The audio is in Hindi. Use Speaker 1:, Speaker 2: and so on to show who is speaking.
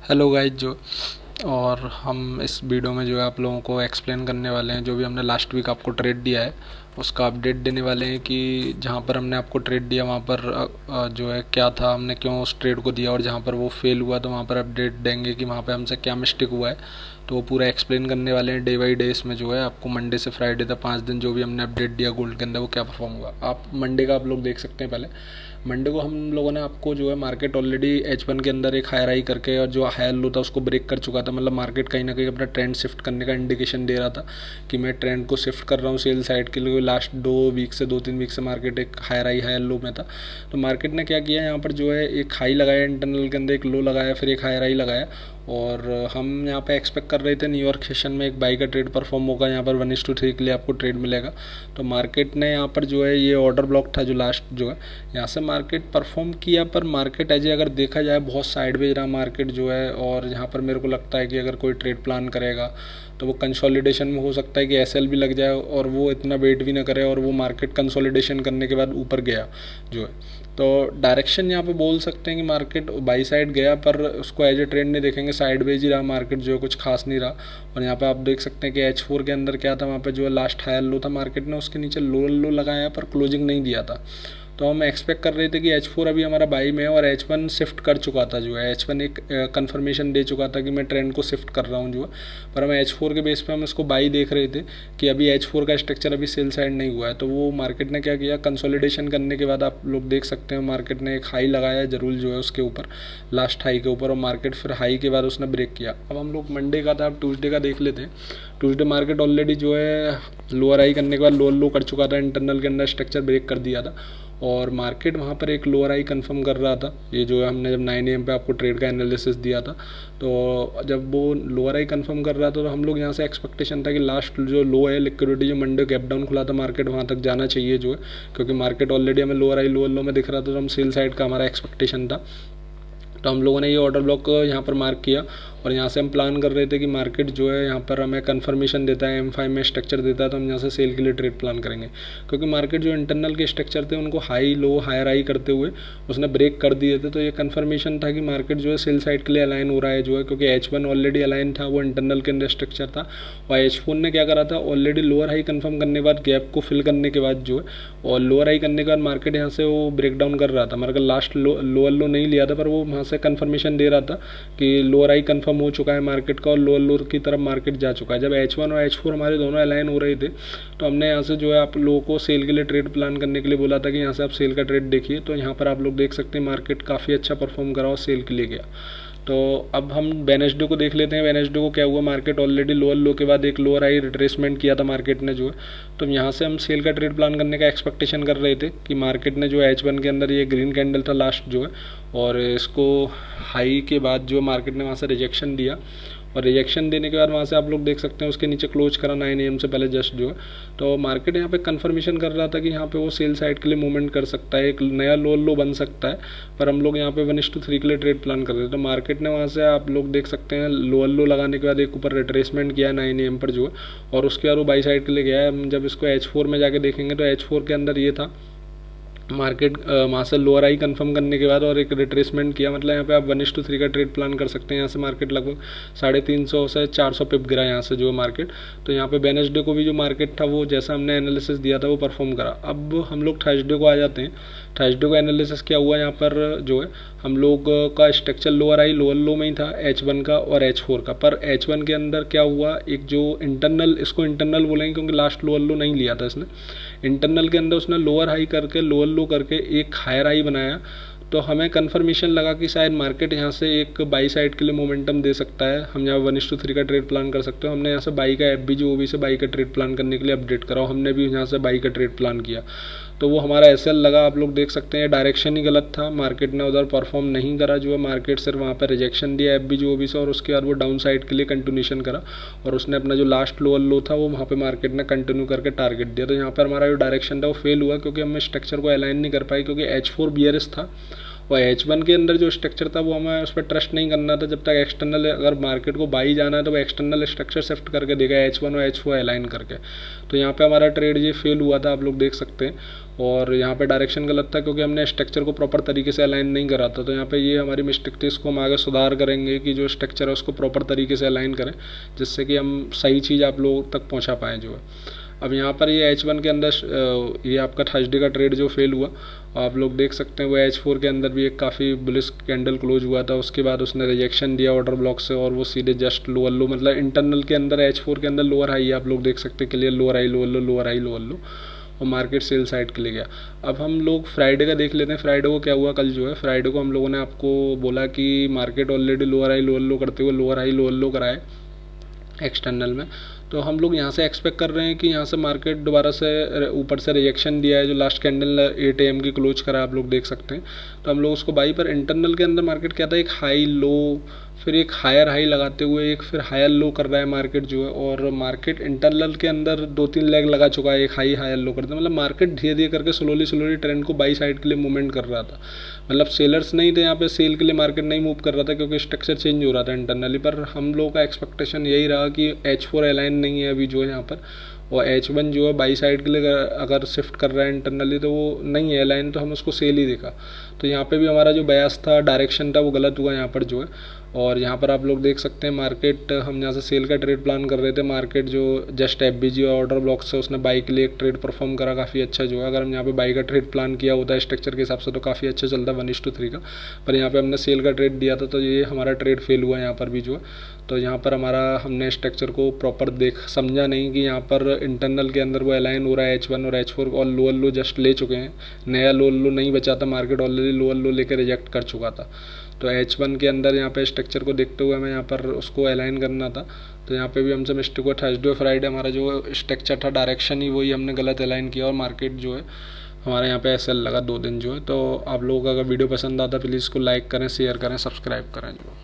Speaker 1: हेलो गाइज जो और हम इस वीडियो में जो है आप लोगों को एक्सप्लेन करने वाले हैं जो भी हमने लास्ट वीक आपको ट्रेड दिया है उसका अपडेट देने वाले हैं कि जहाँ पर हमने आपको ट्रेड दिया वहाँ पर जो है क्या था, हमने क्यों उस ट्रेड को दिया और जहाँ पर वो फेल हुआ तो वहाँ पर अपडेट देंगे कि वहाँ पर हमसे क्या मिस्टेक हुआ है। तो वो पूरा एक्सप्लेन करने वाले हैं डे बाई डे। इसमें जो है आपको मंडे से फ्राइडे तक 5 दिन जो भी हमने अपडेट दिया गोल्ड के अंदर वो क्या परफॉर्म हुआ। आप मंडे का आप लोग देख सकते हैं। पहले मंडे को हम लोगों ने आपको जो है मार्केट ऑलरेडी H1 के अंदर एक हायर हाई करके और जो हायर लो था उसको ब्रेक कर चुका था। मतलब मार्केट कहीं ना कहीं अपना ट्रेंड शिफ्ट करने का इंडिकेशन दे रहा था कि मैं ट्रेंड को शिफ्ट कर रहा हूँ सेल साइड के लिए। लास्ट 2 3 वीक से मार्केट एक हायर हाई हायर लो में था। तो मार्केट ने क्या किया, यहाँ पर जो है एक हाई लगाया इंटरनल के अंदर, एक लो लगाया, फिर एक हायर हाई लगाया। और हम यहाँ पे एक्सपेक्ट कर रहे थे न्यूयॉर्क सेशन में एक बाई का ट्रेड परफॉर्म होगा, यहाँ पर 1:3 के लिए आपको ट्रेड मिलेगा। तो मार्केट ने यहाँ पर जो है ये ऑर्डर ब्लॉक था जो लास्ट जो है यहाँ से मार्केट परफॉर्म किया। पर मार्केट एज अगर देखा जाए बहुत साइडवेज रहा मार्केट जो है। और यहाँ पर मेरे को लगता है कि अगर कोई ट्रेड प्लान करेगा तो वो कंसोलिडेशन में हो सकता है कि एसएल भी लग जाए और वो इतना वेट भी ना करे और वो मार्केट कंसोलिडेशन करने के बाद ऊपर गया जो है। तो डायरेक्शन यहाँ पे बोल सकते हैं कि मार्केट बाई साइड गया, पर उसको एज ए ट्रेंड नहीं देखेंगे, साइडवेज ही रहा मार्केट जो है, कुछ खास नहीं रहा। और यहाँ पे आप देख सकते हैं कि H4 के अंदर क्या था, वहाँ पे जो है लास्ट हायर लो था, मार्केट ने उसके नीचे लो लो लगाया पर क्लोजिंग नहीं दिया था। तो हम एक्सपेक्ट कर रहे थे कि H4 अभी हमारा बाई में है और H1 शिफ्ट कर चुका था जो है। H1 एक कंफर्मेशन दे चुका था कि मैं ट्रेंड को शिफ्ट कर रहा हूँ जो है। पर हम H4 के बेस पे हम इसको बाई देख रहे थे कि अभी H4 का स्ट्रक्चर अभी सेल साइड नहीं हुआ है। तो वो मार्केट ने क्या किया, कंसोलिडेशन करने के बाद आप लोग देख सकते हैं मार्केट ने एक हाई लगाया जरूर जो है उसके ऊपर, लास्ट हाई के ऊपर, और मार्केट फिर हाई के बाद उसने ब्रेक किया। अब हम लोग मंडे का था, अब ट्यूसडे का देख लेते हैं। ट्यूसडे मार्केट ऑलरेडी जो है लोअर हाई करने के बाद लोअर लो कर चुका था, इंटरनल के अंदर स्ट्रक्चर ब्रेक कर दिया था और मार्केट वहाँ पर एक लोअर हाई कंफर्म कर रहा था। ये जो है हमने जब 9 AM पे आपको ट्रेड का एनालिसिस दिया था, तो जब वो लोअर हाई कंफर्म कर रहा था तो हम लोग यहाँ से एक्सपेक्टेशन था कि लास्ट जो लो है लिक्विडिटी जो मंडे गैप डाउन खुला था मार्केट वहाँ तक जाना चाहिए जो है, क्योंकि मार्केट ऑलरेडी हमें लोअर हाई लोअर लो में दिख रहा था। तो हम सेल साइड का हमारा एक्सपेक्टेशन था। तो हम लोगों ने ये ऑर्डर ब्लॉक यहाँ पर मार्क किया और यहाँ से हम प्लान कर रहे थे कि मार्केट जो है यहाँ पर हमें कंफर्मेशन देता है, M5 में स्ट्रक्चर देता है तो हम यहाँ से सेल के लिए ट्रेड प्लान करेंगे। क्योंकि मार्केट जो इंटरनल के स्ट्रक्चर थे उनको हाई लो हायर हाई करते हुए उसने ब्रेक कर दिए थे। तो ये कंफर्मेशन था कि मार्केट जो है सेल साइड के लिए अलाइन हो रहा है जो है, क्योंकि H1 ऑलरेडी अलाइन था, वो इंटरनल के अंदर स्ट्रक्चर था। और H4 ने क्या करा था, ऑलरेडी लोअर हाई कंफर्म करने के बाद गैप को फिल करने के बाद जो है और लोअर हाई करने के बाद मार्केट यहाँ से वो ब्रेक डाउन कर रहा था। मार्केट लास्ट लोअर लो नहीं लिया था पर वो वहाँ से कंफर्मेशन दे रहा था कि लोअर हाई कंफर्म हो चुका है मार्केट का और लोअर लो की तरफ मार्केट जा चुका है। जब H1 और H4 हमारे दोनों अलाइन हो रहे थे तो हमने यहाँ से जो है आप लोगों को सेल के लिए ट्रेड प्लान करने के लिए बोला था कि यहाँ से आप सेल का ट्रेड देखिए। तो यहाँ पर आप लोग देख सकते हैं मार्केट काफ़ी अच्छा परफॉर्म करा और सेल के लिए गया। तो अब हम वेडनेसडे को देख लेते हैं। वेडनेसडे को क्या हुआ, मार्केट ऑलरेडी लोअर लो के बाद एक लोअर हाई रिट्रेसमेंट किया था मार्केट ने जो है। तो यहाँ से हम सेल का ट्रेड प्लान करने का एक्सपेक्टेशन कर रहे थे कि मार्केट ने जो H1 के अंदर ये ग्रीन कैंडल था लास्ट जो है और इसको हाई के बाद जो मार्केट ने वहाँ से रिजेक्शन दिया और रिजेक्शन देने के बाद वहाँ से आप लोग देख सकते हैं उसके नीचे क्लोज करा 9 AM से पहले जस्ट जो है। तो मार्केट यहाँ पे कंफर्मेशन कर रहा था कि यहाँ पे वो सेल साइड के लिए मूवमेंट कर सकता है, एक नया लोअर लो बन सकता है। पर हम लोग यहाँ पे 1:3 के लिए ट्रेड प्लान कर रहे थे। तो मार्केट ने वहाँ से आप लोग देख सकते हैं लोअर लो लगाने के बाद एक ऊपर रिट्रेसमेंट किया 9 AM पर जो है और उसके बाद वो बाई साइड के लिए गया है। हम जब इसको H4 में जाके देखेंगे तो H4 के अंदर ये था मार्केट वहाँ से लोअर आई कंफर्म करने के बाद और एक रिट्रेसमेंट किया। मतलब यहाँ पे आप 1:3 का ट्रेड प्लान कर सकते हैं। यहाँ से मार्केट लगभग 350 से 400 पिप गिरा यहाँ से जो मार्केट। तो यहाँ पे वेडनेसडे को भी जो मार्केट था वो जैसा हमने एनालिसिस दिया था वो परफॉर्म करा। अब हम लोग थर्सडे को आ जाते हैं। थर्सडे को एनालिसिस क्या हुआ, यहाँ पर जो है हम लोग का स्ट्रक्चर लोअर आई लोअर लो में ही था H1 का और H4 का। पर H1 के अंदर क्या हुआ, एक जो इंटरनल, इसको इंटरनल बोलेंगे क्योंकि लास्ट लोअर लो नहीं लिया था इसने, इंटरनल के अंदर उसने लोअर हाई करके लोअर लो करके एक हायर हाई बनाया। तो हमें कंफर्मेशन लगा कि शायद मार्केट यहाँ से एक बाई साइड के लिए मोमेंटम दे सकता है, हम यहाँ 1:3 का ट्रेड प्लान कर सकते हो। हमने यहाँ से बाई का FB जो OB से बाई का ट्रेड प्लान करने के लिए अपडेट कराओ, हमने भी यहाँ से बाई का ट्रेड प्लान किया। तो वो हमारा SL लगा, आप लोग देख सकते हैं डायरेक्शन ही गलत था, मार्केट ने उधर परफॉर्म नहीं करा जो है। मार्केट सिर्फ वहाँ पर रिजेक्शन दिया FB जो OB से और उसके बाद वो डाउन साइड के लिए कंटिन्यूशन करा और उसने अपना जो लास्ट लोअर लो था वो वहाँ पे मार्केट ने कंटिन्यू करके टारगेट दिया। तो यहाँ पर हमारा जो डायरेक्शन था वो फेल हुआ क्योंकि हम स्ट्रक्चर को अलाइन नहीं कर पाए, क्योंकि H4 बियरिश था और H1 के अंदर जो स्ट्रक्चर था वो हमें उस पर ट्रस्ट नहीं करना था जब तक एक्सटर्नल, अगर मार्केट को बाई जाना है तो वो एक्सटर्नल स्ट्रक्चर शिफ्ट करके देगा H1 और H4 अलाइन करके। तो यहाँ पे हमारा ट्रेड ये फेल हुआ था, आप लोग देख सकते हैं। और यहाँ पे डायरेक्शन गलत था क्योंकि हमने स्ट्रक्चर को प्रॉपर तरीके से अलाइन नहीं करा था। तो यहाँ पे ये हमारी मिस्टेक थी, इसको हम आगे सुधार करेंगे कि जो स्ट्रक्चर है उसको प्रॉपर तरीके से अलाइन करें, जिससे कि हम सही चीज़ आप लोगों तक पहुँचा पाएँ जो है। अब यहाँ पर ये H1 के अंदर ये आपका थर्सडे का ट्रेड जो फेल हुआ, आप लोग देख सकते हैं वो H4 के अंदर भी एक काफ़ी बुलिश कैंडल क्लोज हुआ था। उसके बाद उसने रिजेक्शन दिया ऑर्डर ब्लॉक से और वो सीधे जस्ट लोअर लो, मतलब इंटरनल के अंदर H4 के अंदर लोअर हाई आप लोग देख सकते हैं क्लियर, लोअर हाई लोअर लो, लोअर हाई लोअर लो, और मार्केट सेल साइड के लिए गया। अब हम लोग फ्राइडे का देख लेते हैं। फ्राइडे को क्या हुआ, कल जो है फ्राइडे को हम लोगों ने आपको बोला कि market already lower high lower लो करते हुए लोअर हाई लोअर लो कराए एक्सटर्नल में। तो हम लोग यहाँ से एक्सपेक्ट कर रहे हैं कि यहाँ से मार्केट दोबारा से ऊपर से रिजेक्शन दिया है, जो लास्ट कैंडल 8 AM की क्लोज करा आप लोग देख सकते हैं। तो हम लोग उसको बाई पर, इंटरनल के अंदर मार्केट क्या था, एक हाई लो फिर एक हायर हाई लगाते हुए एक फिर हायर लो कर रहा है मार्केट जो है। और मार्केट इंटरनल के अंदर 2-3 लेग लगा चुका है, एक हाई हायर लो करते, मतलब मार्केट धीरे धीरे करके स्लोली ट्रेंड को बाई साइड के लिए मूवमेंट कर रहा था। मतलब सेलर्स नहीं थे यहाँ पे, सेल के लिए मार्केट नहीं मूव कर रहा था क्योंकि स्ट्रक्चर चेंज हो रहा था इंटरनली। पर हम लोगों का एक्सपेक्टेशन यही रहा कि H4 अलाइन नहीं है अभी जो है यहाँ पर, और H1 जो है बाई साइड के लिए अगर शिफ्ट कर रहा है इंटरनली तो वो नहीं है लाइन, तो हम उसको सेल ही देखा। तो यहाँ पे भी हमारा जो बयास था, डायरेक्शन था, वो गलत हुआ यहाँ पर जो है। और यहाँ पर आप लोग देख सकते हैं मार्केट, हम यहाँ से सेल का ट्रेड प्लान कर रहे थे, मार्केट जो जस्ट FBG और ऑर्डर ब्लॉक से उसने बाई के लिए एक ट्रेड परफॉर्म करा काफ़ी अच्छा जो है। अगर हम यहाँ पे बाई का ट्रेड प्लान किया होता है स्ट्रक्चर के हिसाब से तो काफ़ी अच्छा चलता 1:3 का, पर यहाँ पे हमने सेल का ट्रेड दिया था तो ये हमारा ट्रेड फेल हुआ यहाँ पर भी जो है। तो यहाँ पर हमारा, हमने स्ट्रक्चर को प्रॉपर समझा नहीं कि यहाँ पर इंटरनल के अंदर वो अलाइन हो रहा है H1 और H4 और लोअर लो जस्ट ले चुके हैं, नया लोअर लो नहीं बचा था, मार्केट ऑलरेडी लोअर लो लेकर रिजेक्ट कर चुका था। तो H1 के अंदर यहाँ पे स्ट्रक्चर को देखते हुए हमें यहाँ पर उसको अलाइन करना था। तो यहाँ पे भी हमसे मिस्टेक हुआ, थर्सडे और फ्राइडे हमारा जो स्ट्रक्चर था डायरेक्शन ही वही हमने गलत अलाइन किया और मार्केट जो है हमारे यहाँ पे SL लगा 2 दिन जो है। तो आप लोगों का अगर वीडियो पसंद आता प्लीज़ इसको लाइक करें, शेयर करें, सब्सक्राइब करें जो।